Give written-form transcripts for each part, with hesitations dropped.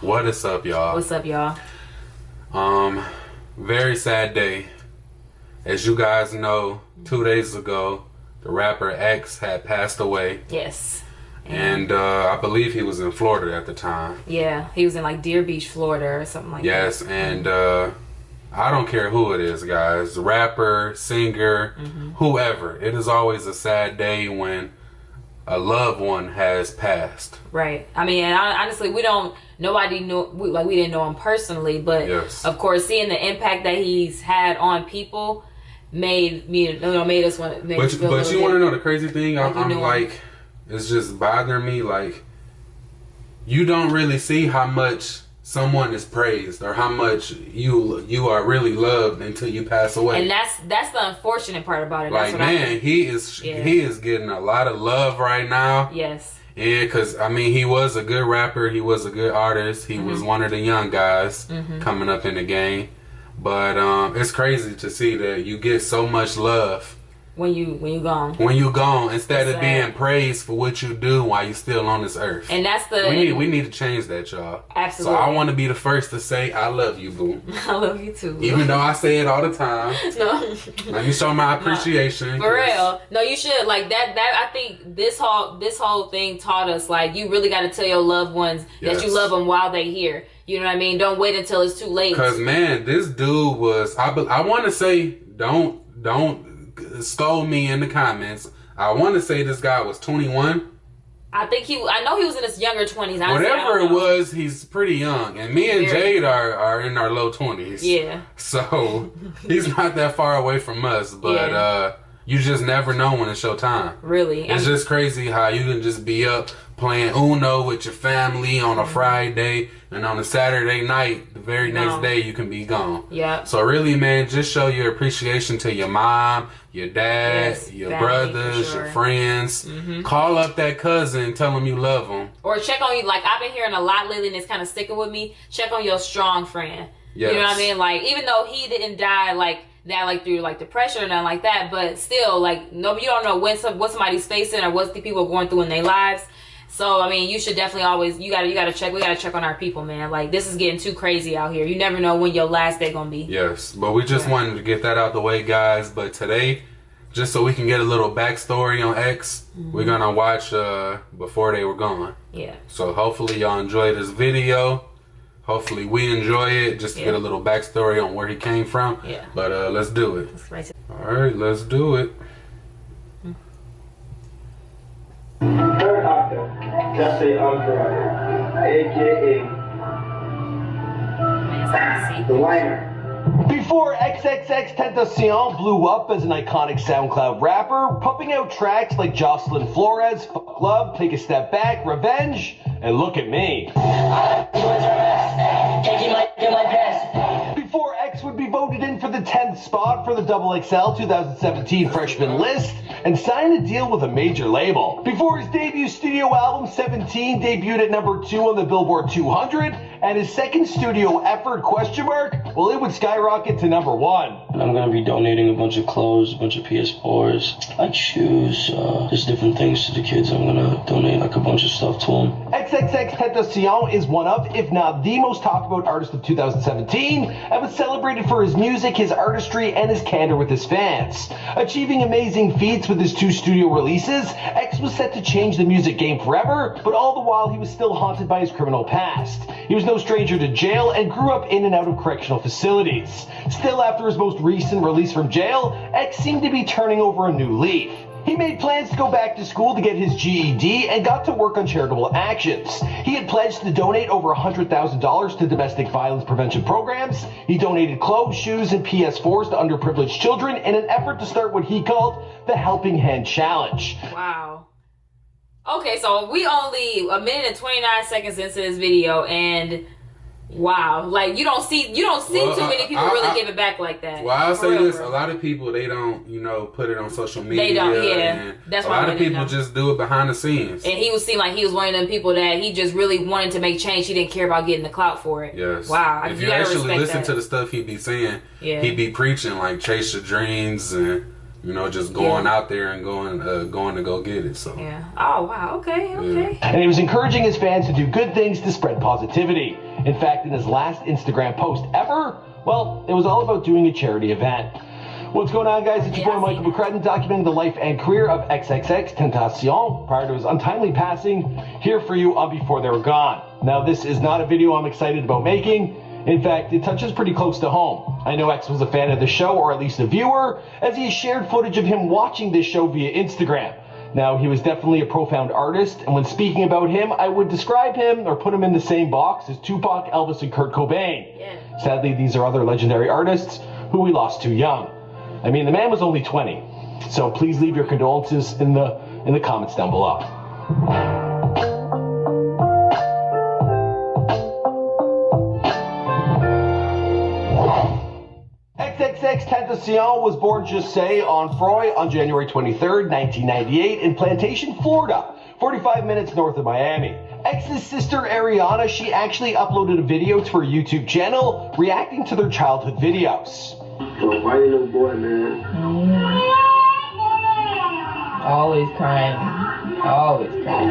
What is up, y'all? What's up, y'all? Very sad day. As you guys know, 2 days ago, the rapper X had passed away. Yes. And I believe he was in Florida at the time. Yeah, he was in like Deer Beach, Florida or something like that. Yes, and I don't care who it is, guys. Rapper, singer, whoever. It is always a sad day when a loved one has passed. Right. I mean, and honestly, we didn't know him personally, but yes, of course, seeing the impact that he's had on people made us want. But you want to know the crazy thing? I'm like, it's just bothering me. Like, you don't really see how much someone is praised or how much you are really loved until you pass away. And that's the unfortunate part about it. Like, man, he is getting a lot of love right now. Yes. Yeah, because I mean, he was a good rapper, he was a good artist, he was one of the young guys coming up in the game. But it's crazy to see that you get so much love when you gone. When you gone, instead of being praised for what you do while you're still on this earth. And that's the we need to change that, y'all. Absolutely. So I want to be the first to say I love you, boo. I love you too. Even though I say it all the time. No. Let me show my appreciation. For real. No, you should. Like that I think this whole thing taught us, like, you really got to tell your loved ones that you love them while they here. You know what I mean? Don't wait until it's too late. Cause man, this dude was. I want to say, don't scold me in the comments. I want to say this guy was 21. I know he was in his younger 20s. Whatever it was, he's pretty young. And me and Jade are in our low 20s. Yeah. So he's not that far away from us. But you just never know when it's your time. Really. It's just crazy how you can just be up playing Uno with your family on a Friday, and on a Saturday night, the very next day, you can be gone. Yeah. So really, man, just show your appreciation to your mom, your dad, your brothers, your friends. Call up that cousin, tell them you love them. Or check on you. Like, I've been hearing a lot lately, and it's kind of sticking with me. Check on your strong friend. Yes. You know what I mean? Like, even though he didn't die like that, like through like depression or nothing like that, but still, like, no, you don't know what somebody's facing or what the people are going through in their lives. So I mean, you should definitely always we gotta check on our people, man. Like, this is getting too crazy out here. You never know when your last day gonna be. Yes, but we just wanted to get that out the way, guys. But today, just so we can get a little backstory on X, we're gonna watch Before They Were Gone. Yeah. So hopefully y'all enjoy this video. Hopefully we enjoy it, just to get a little backstory on where he came from. Yeah. But let's do it. All right, let's do it. Third actor, Jesse Arthur, aka The Liner. Before XXXTENTACION blew up as an iconic SoundCloud rapper, pumping out tracks like Jocelyn Flores, Fuck Love, Take a Step Back, Revenge, and Look at Me. Before X would be voted in for the 10th spot for the XXL 2017 freshman list and signed a deal with a major label. Before his debut studio album 17 debuted at #2 on the Billboard 200, and his second studio effort, well, it would skyrocket to #1. I'm going to be donating a bunch of clothes, a bunch of PS4s, like shoes, just different things to the kids. I'm going to donate like a bunch of stuff to them. XXXTENTACION is one of, if not the most talked about artist of 2017, and was celebrated for his music, his artistry, and his candor with his fans. Achieving amazing feats with his 2 studio releases, X was set to change the music game forever, but all the while he was still haunted by his criminal past. He was no stranger to jail and grew up in and out of correctional facilities. Still, after his most recent release from jail, X seemed to be turning over a new leaf. He made plans to go back to school to get his GED and got to work on charitable actions. He had pledged to donate over $100,000 to domestic violence prevention programs. He donated clothes, shoes, and PS4s to underprivileged children in an effort to start what he called the Helping Hand Challenge. Wow. Okay, so we only 1 minute and 29 seconds into this video, and wow, like you don't see too many people really give it back like that. Well, I'll say this: a lot of people, they don't, put it on social media. They don't, yeah. That's why a lot of people just do it behind the scenes. And he seemed like he was one of them people that he just really wanted to make change. He didn't care about getting the clout for it. Yes. Wow. If you actually listen to the stuff he be saying, he be preaching like chase your dreams and You know, just going out there and going to go get it. So yeah. Oh wow. Okay. Okay. And he was encouraging his fans to do good things to spread positivity. In fact, in his last Instagram post ever, well, it was all about doing a charity event. What's going on, guys? It's your boy Michael McCrudden, documenting the life and career of XXXTENTACION prior to his untimely passing, here for you on Before They Were Gone. Now, this is not a video I'm excited about making. In fact, it touches pretty close to home. I know X was a fan of the show, or at least a viewer, as he shared footage of him watching this show via Instagram. Now, he was definitely a profound artist, and when speaking about him, I would describe him or put him in the same box as Tupac, Elvis, and Kurt Cobain. Yeah. Sadly, these are other legendary artists who we lost too young. I mean, the man was only 20, so please leave your condolences in the comments down below. XXXTENTACION was born, just say, on Froy on January 23rd, 1998 in Plantation, Florida, 45 minutes north of Miami. X's sister Ariana, she actually uploaded a video to her YouTube channel reacting to their childhood videos. So why you little boy, man? Always crying. Always crying.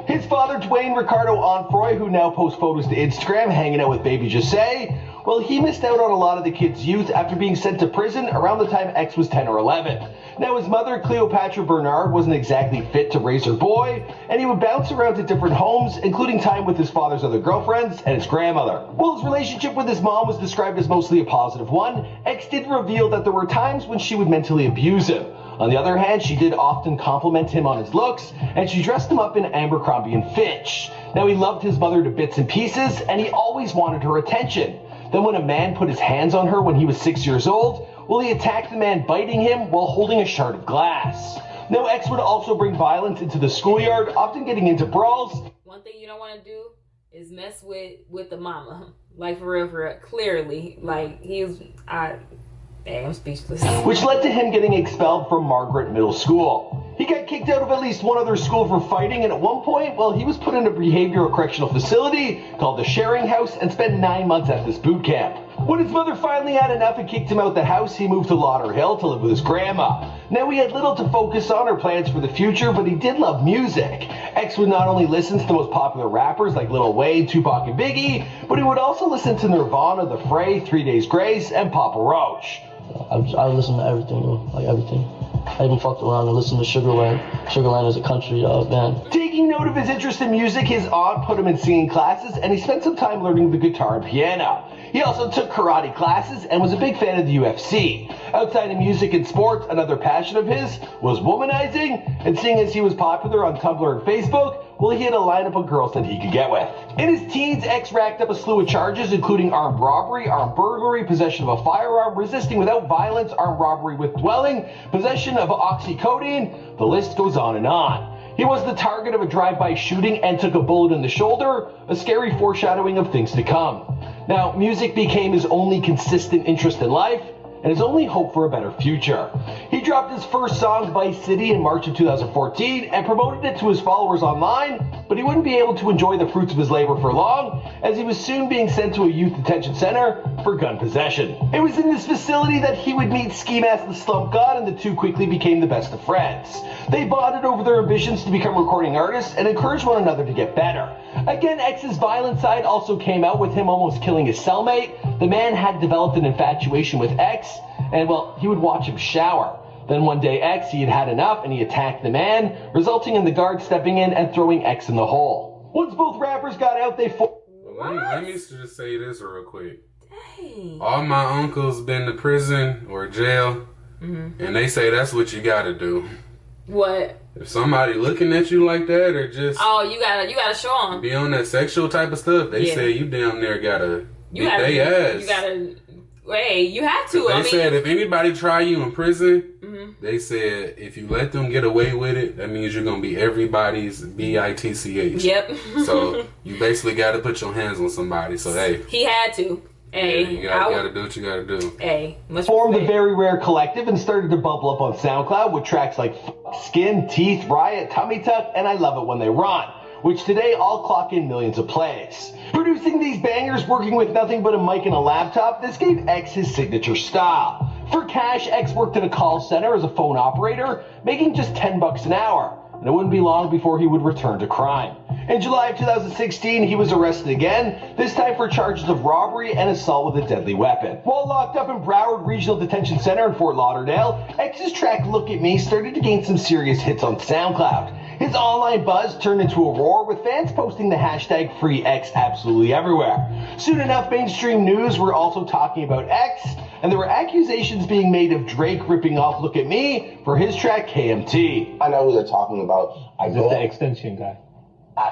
His father, Dwayne Ricardo Onfroy, who now posts photos to Instagram hanging out with baby Jose, well, he missed out on a lot of the kid's youth after being sent to prison around the time X was 10 or 11. Now, his mother, Cleopatra Bernard, wasn't exactly fit to raise her boy, and he would bounce around to different homes, including time with his father's other girlfriends and his grandmother. While his relationship with his mom was described as mostly a positive one, X did reveal that there were times when she would mentally abuse him. On the other hand, she did often compliment him on his looks, and she dressed him up in Abercrombie and Fitch. Now, he loved his mother to bits and pieces, and he always wanted her attention. Then when a man put his hands on her when he was 6 years old, well, he attacked the man, biting him while holding a shard of glass. Now, X would also bring violence into the schoolyard, often getting into brawls. One thing you don't want to do is mess with the mama. Like, for real, clearly. Like, I'm speechless. Which led to him getting expelled from Margaret Middle School. He got kicked out of at least one other school for fighting, and at one point, well, he was put in a behavioral correctional facility called the Sharing House and spent 9 months at this boot camp. When his mother finally had enough and kicked him out the house, he moved to Lauderhill to live with his grandma. Now, he had little to focus on or plans for the future, but he did love music. X would not only listen to the most popular rappers like Lil Wayne, Tupac, and Biggie, but he would also listen to Nirvana, The Fray, 3 Days Grace, and Papa Roach. I listen to everything, bro. Like everything. I even fucked around and listened to Sugarland. Sugarland is a country band. Taking note of his interest in music, his aunt put him in singing classes, and he spent some time learning the guitar and piano. He also took karate classes and was a big fan of the UFC. Outside of music and sports, another passion of his was womanizing, and seeing as he was popular on Tumblr and Facebook, well, he had a lineup of girls that he could get with. In his teens, X racked up a slew of charges, including armed robbery, armed burglary, possession of a firearm, resisting without violence, armed robbery with dwelling, possession of oxycodone. The list goes on and on. He was the target of a drive-by shooting and took a bullet in the shoulder, a scary foreshadowing of things to come. Now, music became his only consistent interest in life, and his only hope for a better future. He dropped his first song, Vice City, in March of 2014 and promoted it to his followers online, but he wouldn't be able to enjoy the fruits of his labor for long, as he was soon being sent to a youth detention center for gun possession. It was in this facility that he would meet Ski Mask the Slump God, and the two quickly became the best of friends. They bonded over their ambitions to become recording artists and encouraged one another to get better. Again, X's violent side also came out, with him almost killing his cellmate. The man had developed an infatuation with X, and well, he would watch him shower. Then one day X, he had had enough and he attacked the man, resulting in the guard stepping in and throwing X in the hole. Once both rappers got out, they let me just say this real quick. Dang. All my uncles been to prison or jail, and they say that's what you gotta do. What? If somebody looking at you like that, or just you gotta show them. Be on that sexual type of stuff. They say you down there gotta beat they ass. You gotta. Hey, you have to. They said if anybody try you in prison, they said if you let them get away with it, that means you're gonna be everybody's bitch. Yep. So you basically got to put your hands on somebody. So hey, he had to. Hey, you gotta do what you gotta do. Hey, formed a Very Rare collective and started to bubble up on SoundCloud with tracks like Skin, Teeth, Riot, Tummy Tuck, and I Love It When They Run, which today all clock in millions of plays. Producing these bangers, working with nothing but a mic and a laptop, this gave X his signature style. For cash, X worked in a call center as a phone operator, making just $10 an hour, and it wouldn't be long before he would return to crime. In July of 2016, he was arrested again, this time for charges of robbery and assault with a deadly weapon. While locked up in Broward Regional Detention Center in Fort Lauderdale, X's track Look at Me started to gain some serious hits on SoundCloud. His online buzz turned into a roar, with fans posting the hashtag #FreeX absolutely everywhere. Soon enough, mainstream news were also talking about X, and there were accusations being made of Drake ripping off Look at Me for his track KMT. I know who they're talking about. Is it the extension guy? I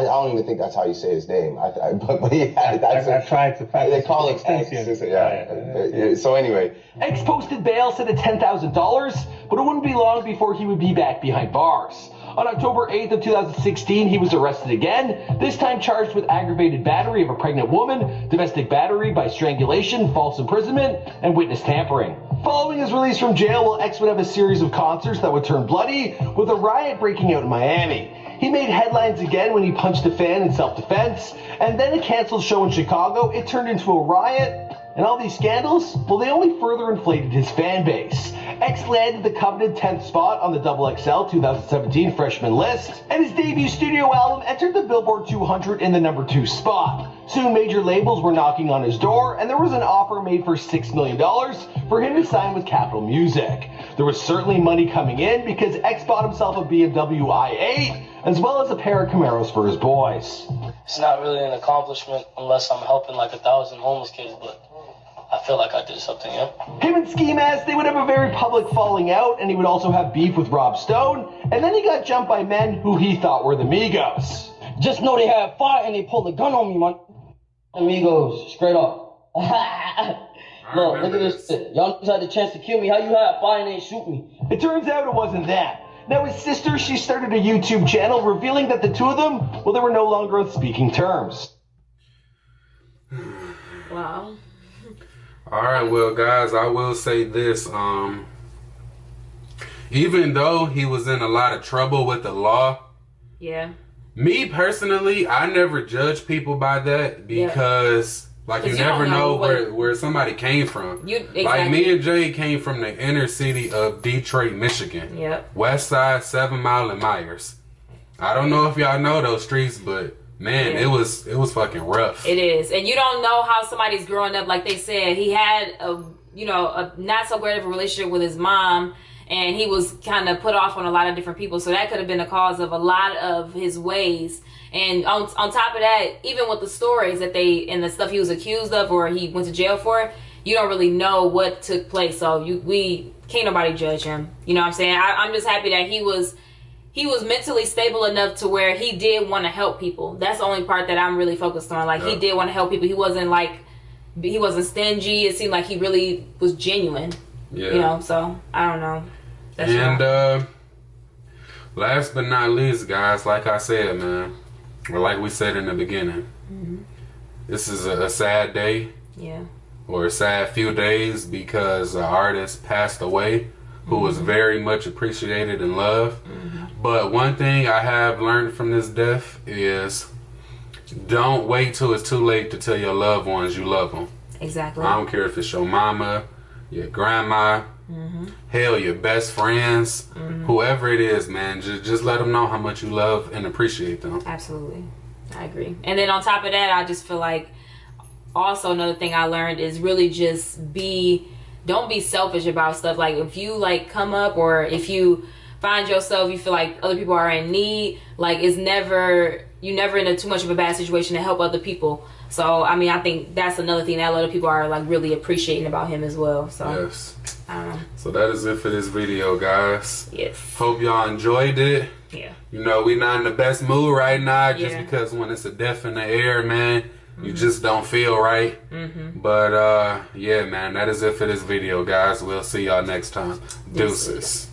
don't even think that's how you say his name. But yeah, I've tried to practice. They call it X. Yeah. So anyway, X posted bail set at $10,000, but it wouldn't be long before he would be back behind bars. On October 8th of 2016, he was arrested again, this time charged with aggravated battery of a pregnant woman, domestic battery by strangulation, false imprisonment, and witness tampering. Following his release from jail, X would have a series of concerts that would turn bloody, with a riot breaking out in Miami. He made headlines again when he punched a fan in self-defense, and then a canceled show in Chicago. It turned into a riot, and all these scandals, well, they only further inflated his fan base. X landed the coveted 10th spot on the XXL 2017 freshman list, and his debut studio album entered the Billboard 200 in the #2 spot. Soon major labels were knocking on his door, and there was an offer made for $6 million for him to sign with Capitol Music. There was certainly money coming in because X bought himself a BMW i8, as well as a pair of Camaros for his boys. It's not really an accomplishment unless I'm helping like 1,000 homeless kids, but I feel like I did something, yeah. Him and Ski Mask, they would have a very public falling out, and he would also have beef with Rob Stone, and then he got jumped by men who he thought were the Migos. Just know they had fire and they pulled a gun on me, man. Amigos, straight up. Look at this shit. Y'all had the chance to kill me. How you had fire and ain't shoot me? It turns out it wasn't that. Now his sister, she started a YouTube channel revealing that the two of them, well, they were no longer on speaking terms. Wow. Alright, well guys, I will say this, even though he was in a lot of trouble with the law, yeah, me personally, I never judge people by that because like you never know where somebody came from. Exactly. Like me and Jade came from the inner city of Detroit, Michigan. Yep. West Side, 7 Mile and Myers. I don't know if y'all know those streets, but man, it was fucking rough. It is. And you don't know how somebody's growing up. Like they said, he had a not so great of a relationship with his mom, and he was kind of put off on a lot of different people. So that could have been the cause of a lot of his ways. And on top of that, even with the stories that and the stuff he was accused of or he went to jail for, you don't really know what took place. So can't nobody judge him. You know what I'm saying? I'm just happy that he was mentally stable enough to where he did want to help people. That's the only part that I'm really focused on. Like, he did want to help people. He wasn't stingy. It seemed like he really was genuine. Yeah. You know, so I don't know. That's last but not least, guys, like I said, man, or like we said in the beginning, this is a sad day. Yeah. Or a sad few days because an artist passed away who was very much appreciated and loved. But one thing I have learned from this death is don't wait till it's too late to tell your loved ones you love them. Exactly. I don't care if it's your mama, your grandma, hell, your best friends, whoever it is, man. Just let them know how much you love and appreciate them. Absolutely. I agree. And then on top of that, I just feel like also another thing I learned is really just don't be selfish about stuff. Like if you come up or if you find yourself, you feel like other people are in need, like you're never in too much of a bad situation to help other people. So I mean, I think that's another thing that a lot of people are like really appreciating about him as well. So yes. I don't know. So that is it for this video, guys. Yes. Hope y'all enjoyed it. Yeah. You know, we're not in the best mood right now just because when it's a death in the air, man, you just don't feel right. But yeah, man, that is it for this video, guys. We'll see y'all next time. Deuces.